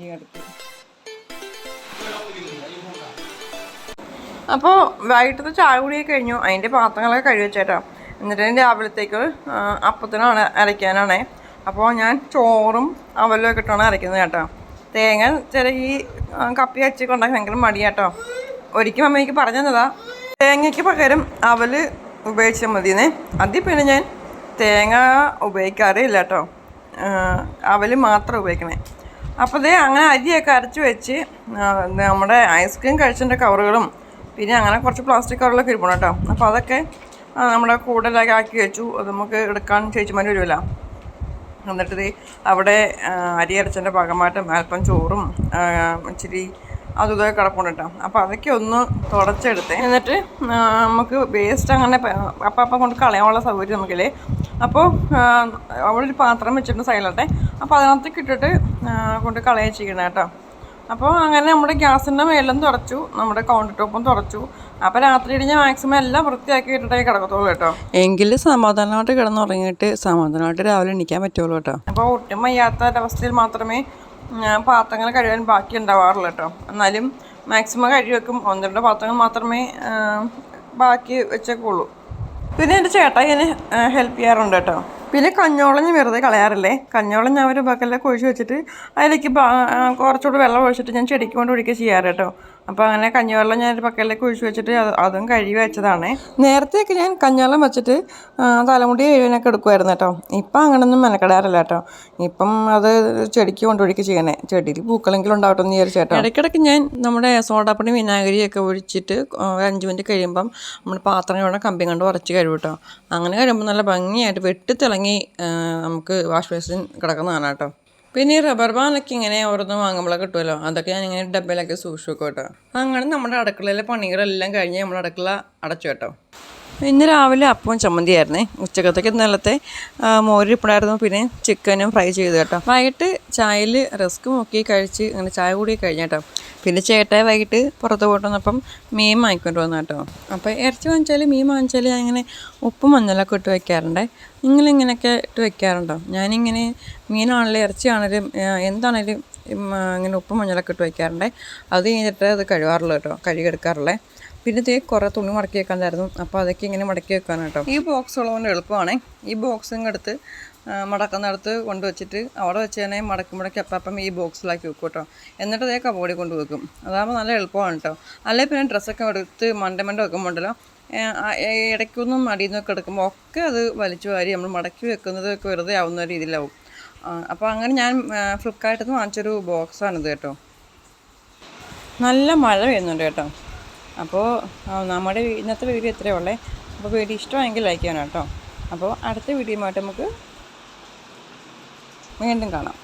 ഇഞ്ചി എടുത്ത്. അപ്പോൾ വൈകിട്ടത്തെ ചായ കൂടിയൊക്കെ കഴിഞ്ഞു. അതിൻ്റെ പാത്രങ്ങളൊക്കെ കഴുകി വെച്ചേട്ടോ. എന്നിട്ട് രാവിലത്തേക്ക് അപ്പത്തിനാണ് അരയ്ക്കാനാണേ. അപ്പോൾ ഞാൻ ചോറും അവലൊക്കെ ഇട്ടാണ് അരയ്ക്കുന്നത് കേട്ടോ. തേങ്ങ ചിരകി കപ്പി വെച്ച് കൊണ്ടാൽ ഭയങ്കര മടിയാട്ടോ. ഒരിക്കലും അമ്മയ്ക്ക് പറഞ്ഞു തന്നതാ തേങ്ങയ്ക്ക് പകരം അവൽ ഉപയോഗിച്ചാൽ മതിയെന്നേ. അതിൽ പിന്നെ ഞാൻ തേങ്ങ ഉപയോഗിക്കാറില്ല കേട്ടോ. അവൽ മാത്രം ഉപയോഗിക്കണേ. അപ്പോൾ ദേ അങ്ങനെ അരിയൊക്കെ അരച്ച് വെച്ച് നമ്മുടെ ഐസ്ക്രീം കഴിച്ചതിൻ്റെ കവറുകളും പിന്നെ അങ്ങനെ കുറച്ച് പ്ലാസ്റ്റിക് കവറുകളൊക്കെ ഇരിക്കണം കേട്ടോ. അപ്പോൾ അതൊക്കെ നമ്മുടെ കൂടുതലൊക്കെ ആക്കി വെച്ചു. അത് നമുക്ക് എടുക്കാൻ ചേച്ചിമാർ വരുമല്ലോ. എന്നിട്ട് അവിടെ അരി അരച്ചതിൻ്റെ ഭാഗമായിട്ട് അല്പം ചോറും ഇച്ചിരി അതും ഇതൊക്കെ കിടപ്പുണ്ട് കേട്ടോ. അപ്പോൾ അതൊക്കെ ഒന്ന് തുടച്ചെടുത്ത് എന്നിട്ട് നമുക്ക് വേസ്റ്റ് അങ്ങനെ അപ്പം കൊണ്ട് കളയാനുള്ള സൗകര്യം നമുക്കില്ലേ. അപ്പോൾ അവിടെ ഒരു പാത്രം വെച്ചിട്ട് സൈഡിലോട്ടെ. അപ്പോൾ അതിനകത്തേക്ക് ഇട്ടിട്ട് കൊണ്ട് കളയാൻ ചെയ്യണം കേട്ടോ. അപ്പോൾ അങ്ങനെ നമ്മുടെ ഗ്യാസിൻ്റെ മേലും തുടച്ചു, നമ്മുടെ കൗണ്ടർ ടോപ്പും തുടച്ചു. അപ്പോൾ രാത്രി ഇടിഞ്ഞ മാക്സിമം എല്ലാം വൃത്തിയാക്കി ഇട്ടിട്ടേ കിടക്കത്തുള്ളൂ കേട്ടോ. എങ്കിൽ സമാധാനമായിട്ട് കിടന്നുറങ്ങിയിട്ട് സമാധാനമായിട്ട് രാവിലെ എണീക്കാൻ പറ്റുള്ളൂ കേട്ടോ. അപ്പോൾ ഒട്ടും വയ്യാത്ത ഒരവസ്ഥയിൽ മാത്രമേ പാത്രങ്ങൾ കഴുകാൻ ബാക്കി ഉണ്ടാവാറുള്ളൂ കേട്ടോ. എന്നാലും മാക്സിമം കഴുകി വെക്കും. 1-2 പാത്രങ്ങൾ മാത്രമേ ബാക്കി വെച്ചേക്കുള്ളൂ. പിന്നെ എൻ്റെ ചേട്ടാ ഇങ്ങനെ ഹെൽപ്പ് ചെയ്യാറുണ്ട് കേട്ടോ. പിന്നെ കഞ്ഞോളം ഞാൻ വെറുതെ കളയാറില്ലേ. കഞ്ഞോളം ഞാൻ ഒരു ബക്കലിലൊക്കെ ഒഴിച്ച് വെച്ചിട്ട് അതിലേക്ക് കുറച്ചുകൂടി വെള്ളം ഒഴിച്ചിട്ട് ഞാൻ ചെടിക്ക് കൊണ്ട് ഒഴിക്കുക ചെയ്യാറ് കേട്ടോ. അപ്പോൾ അങ്ങനെ കഞ്ഞിവെള്ളം ഞാൻ ഒരു ബക്കലിലേക്ക് ഒഴിച്ച് വെച്ചിട്ട് അതും കഴുകി വെച്ചതാണ്. നേരത്തെയൊക്കെ ഞാൻ കഞ്ഞിവെള്ളം വെച്ചിട്ട് തലമുടി കഴുകാനൊക്കെ എടുക്കുമായിരുന്നു കേട്ടോ. ഇപ്പം അങ്ങനെയൊന്നും മെനക്കെടാറില്ല കേട്ടോ. ഇപ്പം അത് ചെടിക്ക് കൊണ്ടൊഴിക്കുക ചെയ്യണേ. ചെടിയിൽ പൂക്കളെങ്കിലും ഉണ്ടാവട്ടെ എന്ന് വിചാരിച്ചേട്ടോ. ഇടയ്ക്കിടയ്ക്ക് ഞാൻ നമ്മുടെ സോഡാപ്പൊടി വിനാഗിരിയൊക്കെ ഒഴിച്ചിട്ട് 5 മിനിറ്റ് കഴിയുമ്പം നമ്മൾ പാത്രങ്ങളുടെ കമ്പി കണ്ട് ഉറച്ച് കഴിവും കേട്ടോ. അങ്ങനെ കഴിയുമ്പോൾ നല്ല ഭംഗിയായിട്ട് വെട്ടിത്തിളങ്ങി നമുക്ക് വാഷ് ബേസിൻ കിടക്കുന്നതാണ് കേട്ടോ. പിന്നെ ഈ റബ്ബർ ബാൻഡൊക്കെ ഇങ്ങനെ ഓരോന്ന് വാങ്ങുമ്പോഴൊക്കെ കിട്ടുമല്ലോ. അതൊക്കെ ഞാനിങ്ങനെ ഡബ്ബയിലൊക്കെ സൂക്ഷിച്ചു വെക്കും കേട്ടോ. അങ്ങനെ നമ്മുടെ അടുക്കളയിലെ പണികളെല്ലാം കഴിഞ്ഞ് നമ്മൾ അടുക്കള അടച്ചു കേട്ടോ. ഇന്ന് രാവിലെ അപ്പവും ചമ്മന്തിയായിരുന്നേ. ഉച്ചക്കത്തേക്ക് ഇന്നലത്തെ മോരിപ്പുണ്ടായിരുന്നു. പിന്നെ ചിക്കനും ഫ്രൈ ചെയ്തു കേട്ടോ. വൈകിട്ട് ചായയിൽ റസ്ക് മുക്കി കഴിച്ച് അങ്ങനെ ചായ കൂടി കഴിഞ്ഞ കേട്ടോ. പിന്നെ ചേട്ടായി വൈകിട്ട് പുറത്ത് പോയിട്ട് വന്നപ്പം മീൻ വാങ്ങിക്കൊണ്ട് വന്നു കേട്ടോ. അപ്പോൾ ഇറച്ചി വാങ്ങിച്ചാൽ മീൻ വാങ്ങിച്ചാൽ ഞാനിങ്ങനെ ഉപ്പും മഞ്ഞളൊക്കെ ഇട്ട് വയ്ക്കാറുണ്ട്. നിങ്ങളിങ്ങനെയൊക്കെ ഇട്ട് വയ്ക്കാറുണ്ടോ? ഞാനിങ്ങനെ മീനാണെങ്കിലും ഇറച്ചിയാണെങ്കിലും എന്താണെങ്കിലും ഇങ്ങനെ ഉപ്പും മഞ്ഞളൊക്കെ ഇട്ട് വയ്ക്കാറുണ്ട്. അത് കഴിഞ്ഞിട്ട് അത് കഴുകാറുള്ളൂ കേട്ടോ. കഴുകിയെടുക്കാറുള്ളത്. പിന്നെ കുറേ തുണി മടക്കി വെക്കാനായിരുന്നു. അപ്പോൾ അതൊക്കെ ഇങ്ങനെ മടക്കി വെക്കാനാണ് കേട്ടോ. ഈ ബോക്സ് ഉള്ളതുകൊണ്ട് എളുപ്പമാണ്. ഈ ബോക്സും എടുത്ത് മടക്കുന്നിടത്ത് കൊണ്ടുവച്ചിട്ട് അവിടെ വെച്ച് തന്നെ മടക്കി അപ്പം ഈ ബോക്സിലാക്കി വെക്കും കേട്ടോ. എന്നിട്ട് അതേ കബോർഡിൽ കൊണ്ട് വെക്കും. അതാകുമ്പോൾ നല്ല എളുപ്പമാണ് കേട്ടോ. അല്ലെങ്കിൽ പിന്നെ ഡ്രസ്സൊക്കെ എടുത്ത് മണ്ട വെക്കുമ്പോണ്ടല്ലോ ഇടയ്ക്കൊന്നും അടിയിൽ നിന്നൊക്കെ എടുക്കുമ്പോൾ ഒക്കെ അത് വലിച്ചു വാരി നമ്മൾ മടക്കി വെക്കുന്നതൊക്കെ വെറുതെ ആവുന്ന രീതിയിലാവും. അപ്പോൾ അങ്ങനെ ഞാൻ ഫ്ലിപ്കാർട്ടിൽ നിന്ന് വാങ്ങിച്ചൊരു ബോക്സാണിത് കേട്ടോ. നല്ല മഴ വരുന്നുണ്ട് കേട്ടോ. അപ്പോൾ നമ്മുടെ ഇന്നത്തെ വീഡിയോ ഇത്രയേ ഉള്ളേ. അപ്പോൾ വീഡിയോ ഇഷ്ടമായെങ്കിൽ ലൈക്ക് ചെയ്യണം കേട്ടോ. അപ്പോൾ അടുത്ത വീഡിയോയുമായിട്ട് നമുക്ക് വീണ്ടും കാണാം.